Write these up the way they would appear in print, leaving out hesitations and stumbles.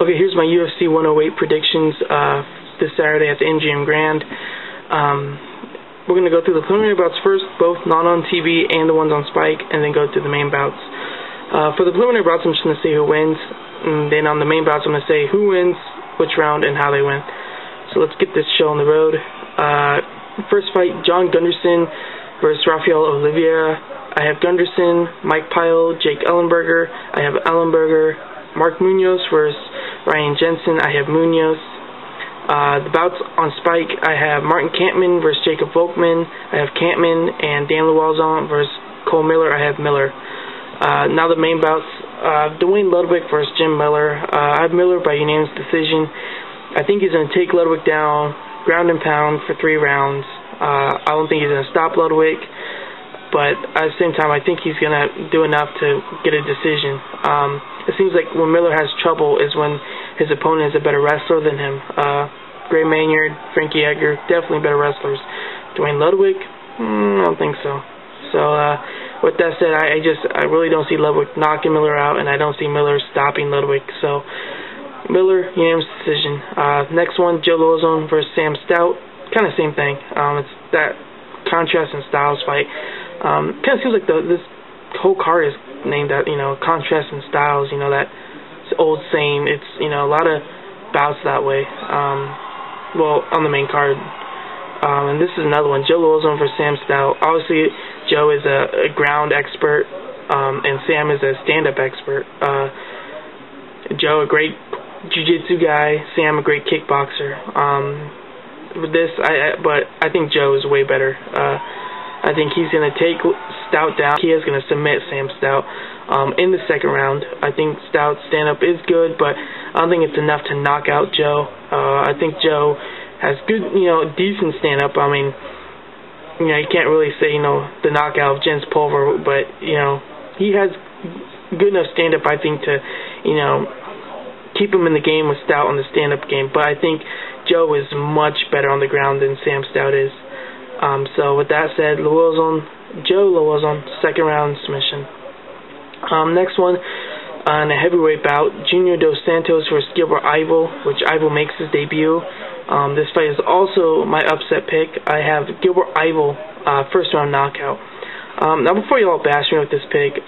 Okay, here's my UFC 108 predictions this Saturday at the MGM Grand. We're going to go through the preliminary bouts first, both not on TV and the ones on Spike, and then go through the main bouts. For the preliminary bouts, I'm just going to say who wins, and then on the main bouts, I'm going to say who wins, which round, and how they win. So let's get this show on the road. First fight, John Gunderson versus Rafaello Oliveira. I have Gunderson, Mike Pyle, Jake Ellenberger. I have Ellenberger. Mark Munoz versus Ryan Jensen. I have Munoz. The bouts on Spike, I have Martin Kampmann versus Jacob Volkmann. I have Kampmann, and Dan Lauzon versus Cole Miller. I have Miller. Now the main bouts, Duane Ludwig versus Jim Miller. I have Miller by unanimous decision. I think he's going to take Ludwig down, ground and pound for 3 rounds. I don't think he's going to stop Ludwig, but at the same time, I think he's going to do enough to get a decision. It seems like when Miller has trouble is when his opponent is a better wrestler than him. Gray Maynard, Frankie Edgar, definitely better wrestlers. Duane Ludwig, I don't think so. So with that said, I really don't see Ludwig knocking Miller out, and I don't see Miller stopping Ludwig. So Miller, unanimous decision. Next one, Joe Lauzon versus Sam Stout. Kind of same thing. It's that contrast and styles fight. Kind of seems like this whole card is named that, contrast and styles. That old saying. It's a lot of bouts that way. Well, on the main card. And this is another one, Joe Lauzon versus Sam Stout. Obviously, Joe is a ground expert, and Sam is a stand-up expert. Joe, a great jiu-jitsu guy. Sam, a great kickboxer. But I think Joe is way better. I think he's going to take Stout down. He is going to submit Sam Stout in the second round. I think Stout's stand-up is good, but I don't think it's enough to knock out Joe. I think Joe has good, decent stand-up. I mean, you can't really say, the knockout of Jens Pulver, but, he has good enough stand-up, I think, to, keep him in the game with Stout on the stand-up game. But I think Joe is much better on the ground than Sam Stout is. So with that said, Joe Lauzon, second round submission. Next one, on a heavyweight bout, Junior Dos Santos versus Gilbert Yvel, which Yvel makes his debut. This fight is also my upset pick. I have Gilbert Yvel, first round knockout. Now before you all bash me with this pick,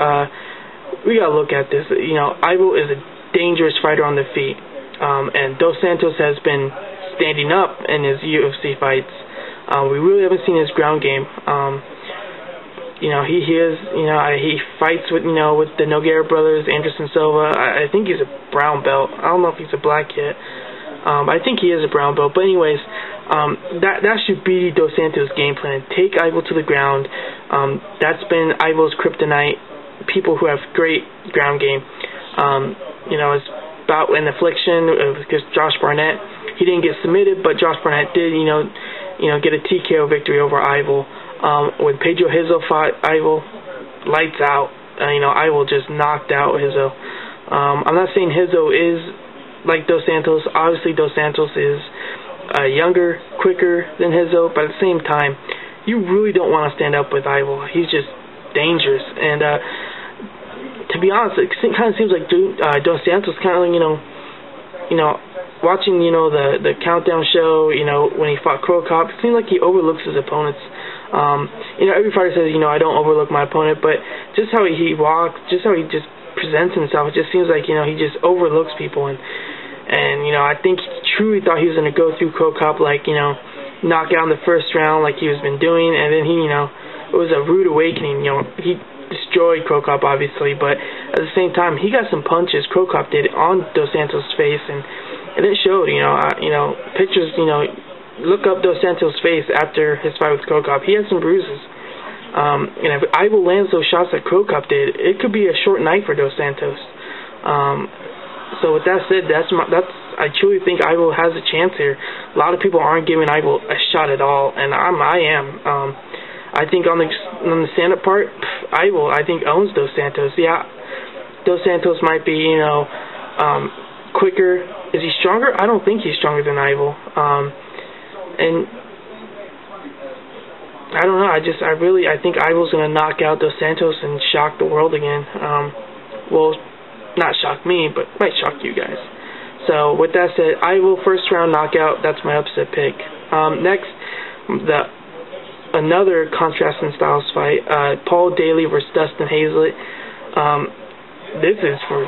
we gotta look at this. Yvel is a dangerous fighter on the feet, and Dos Santos has been standing up in his UFC fights. We really haven't seen his ground game. He fights with the Nogueira brothers, Anderson Silva. I think he's a brown belt. I don't know if he's a black yet. I think he is a brown belt. But anyways, that should be Dos Santos' game plan. Take Yvel to the ground. That's been Yvel's kryptonite. People who have great ground game. His bout in Affliction against Josh Barnett. He didn't get submitted, but Josh Barnett did, get a TKO victory over Yvel. When Pedro Hazelett fought Yvel, lights out. Yvel just knocked out Hazelett. I'm not saying Hazelett is like Dos Santos. Obviously, Dos Santos is younger, quicker than Hazelett, but at the same time, you really don't want to stand up with Yvel. He's just dangerous. And to be honest, it kind of seems like Dos Santos kind of, watching, the countdown show, when he fought Crow Cop, it seems like he overlooks his opponents. Every fighter says, I don't overlook my opponent, but just how he walks, just how he just presents himself, it just seems like, he just overlooks people. And I think he truly thought he was going to go through Crow Cop, knock out in the first round like he was been doing, and then it was a rude awakening. He destroyed Crow Cop, obviously, but at the same time, he got some punches, Crow Cop did, on Dos Santos' face, and it showed, pictures, look up Dos Santos' face after his fight with Crow Cop. He had some bruises. And if Yvel lands those shots that Crow Cop did, it could be a short night for Dos Santos. So with that said, I truly think Yvel has a chance here. A lot of people aren't giving Yvel a shot at all, and I am. I think on the stand-up part, Yvel, I think, owns Dos Santos. Yeah, Dos Santos might be, quicker. Is he stronger? I don't think he's stronger than Yvel. And I don't know. I think Yvel's gonna knock out Dos Santos and shock the world again. Well, not shock me, but might shock you guys. So with that said, Yvel first round knockout. That's my upset pick. Next, another contrast in styles fight. Daley versus Dustin Hazelett. This is for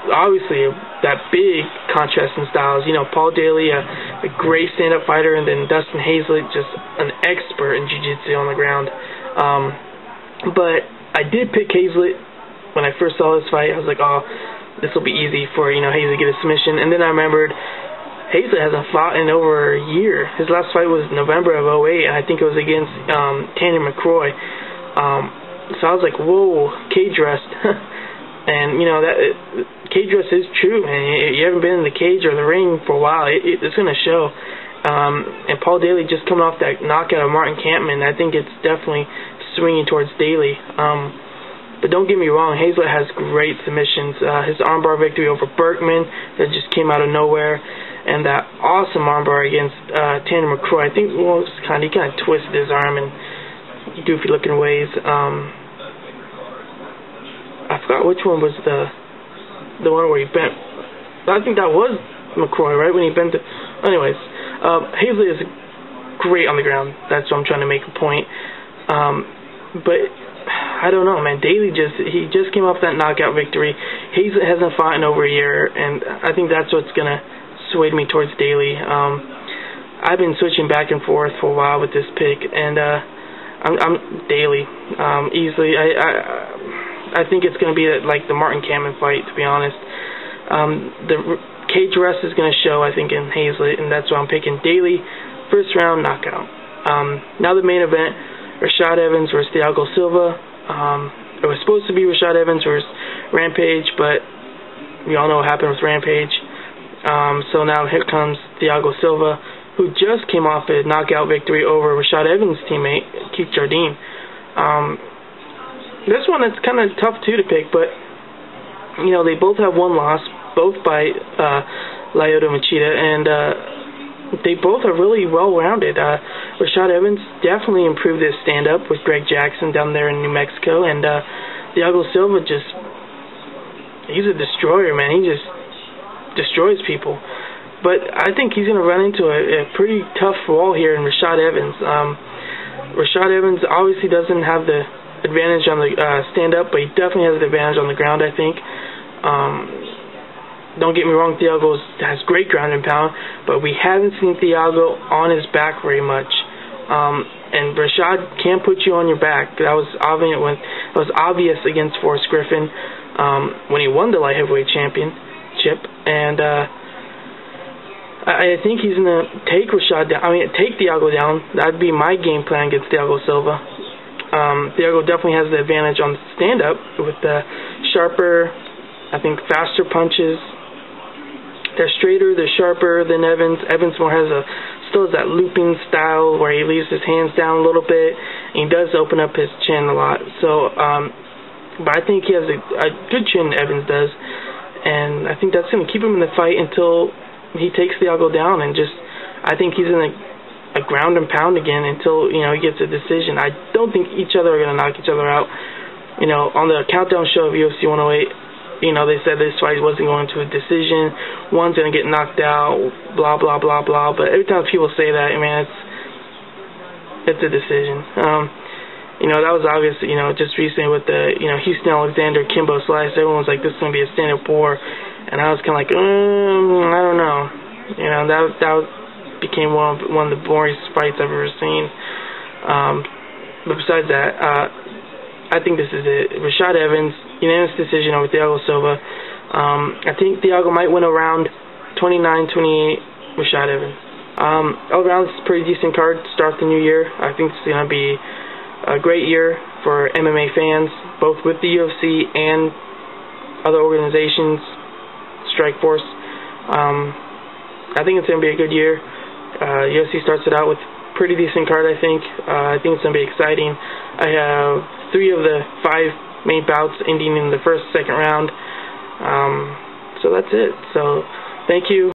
obviously that big contrast in styles. You know, Daley, a great stand-up fighter, and then Dustin Hazelett, just an expert in jiu-jitsu on the ground. But I did pick Hazelett when I first saw this fight. I was like, oh, this will be easy for, Hazelett to get a submission. And then I remembered Hazelett hasn't fought in over a year. His last fight was November of 2008, and I think it was against Tanner McCroy. So I was like, whoa, cage rest. And, that cage rest is true, man. You haven't been in the cage or the ring for a while. It's going to show. And Daley just coming off that knockout of Martin Kampmann, I think it's definitely swinging towards Daley. But don't get me wrong, Hazelett has great submissions. His armbar victory over Volkmann that just came out of nowhere, and that awesome armbar against Tanner McCroy. I think he kind of twisted his arm in goofy-looking ways. I forgot which one was the one where he bent. I think that was McCroy, right, when he bent it. Anyways, Hazelett is great on the ground. That's what I'm trying to make a point. But I don't know, man. Daley he just came off that knockout victory. Hazelett hasn't fought in over a year, and I think that's what's gonna sway me towards Daley. I've been switching back and forth for a while with this pick, and I'm Daley easily. I think it's gonna be like the Martin Kampmann fight, to be honest. The cage rest is gonna show, I think, in Hazelett, and that's why I'm picking Daley, first round knockout. Now the main event. Rashad Evans versus Thiago Silva. It was supposed to be Rashad Evans versus Rampage, but we all know what happened with Rampage. So now here comes Thiago Silva, who just came off a knockout victory over Rashad Evans' teammate, Keith Jardine. This one is kind of tough too to pick, but they both have one loss, both by Lyoto Machida, and they both are really well-rounded. Rashad Evans definitely improved his stand-up with Greg Jackson down there in New Mexico, and Thiago Silva he's a destroyer, man. He just destroys people. But I think he's going to run into a pretty tough wall here in Rashad Evans. Rashad Evans obviously doesn't have the advantage on the stand-up, but he definitely has the advantage on the ground, I think. Don't get me wrong, Thiago has great ground and pound, but we haven't seen Thiago on his back very much. And Rashad can't put you on your back. That was obvious against Forrest Griffin when he won the light heavyweight championship. And I think he's gonna take take Thiago down. That'd be my game plan against Thiago Silva. Thiago definitely has the advantage on the stand-up with the sharper, I think, faster punches. They're straighter, they're sharper than Evans. Evans still has that looping style where he leaves his hands down a little bit, and he does open up his chin a lot. So, but I think he has a good chin, Evans does, and I think that's going to keep him in the fight until he takes Thiago down, and I think he's in a ground and pound again until, he gets a decision. I don't think each other are going to knock each other out. On the countdown show of UFC 108, they said this fight wasn't going to a decision. One's going to get knocked out, blah, blah, blah, blah. But every time people say that, man, it's a decision. That was obvious, just recently with the, Houston Alexander, Kimbo Slice. Everyone was like, this is going to be a stand-up war. And I was kind of like, I don't know. That became one of the boringest fights I've ever seen. But besides that, I think this is it. Rashad Evans, unanimous decision over Thiago Silva. I think Thiago might win around 29-28. Rashad Evans. All around, it's a pretty decent card to start the new year. I think it's going to be a great year for MMA fans, both with the UFC and other organizations, Strikeforce. I think it's going to be a good year. UFC starts it out with a pretty decent card, I think. I think it's going to be exciting. I have 3 of the 5 main bouts ending in the first, second round. So that's it. So thank you.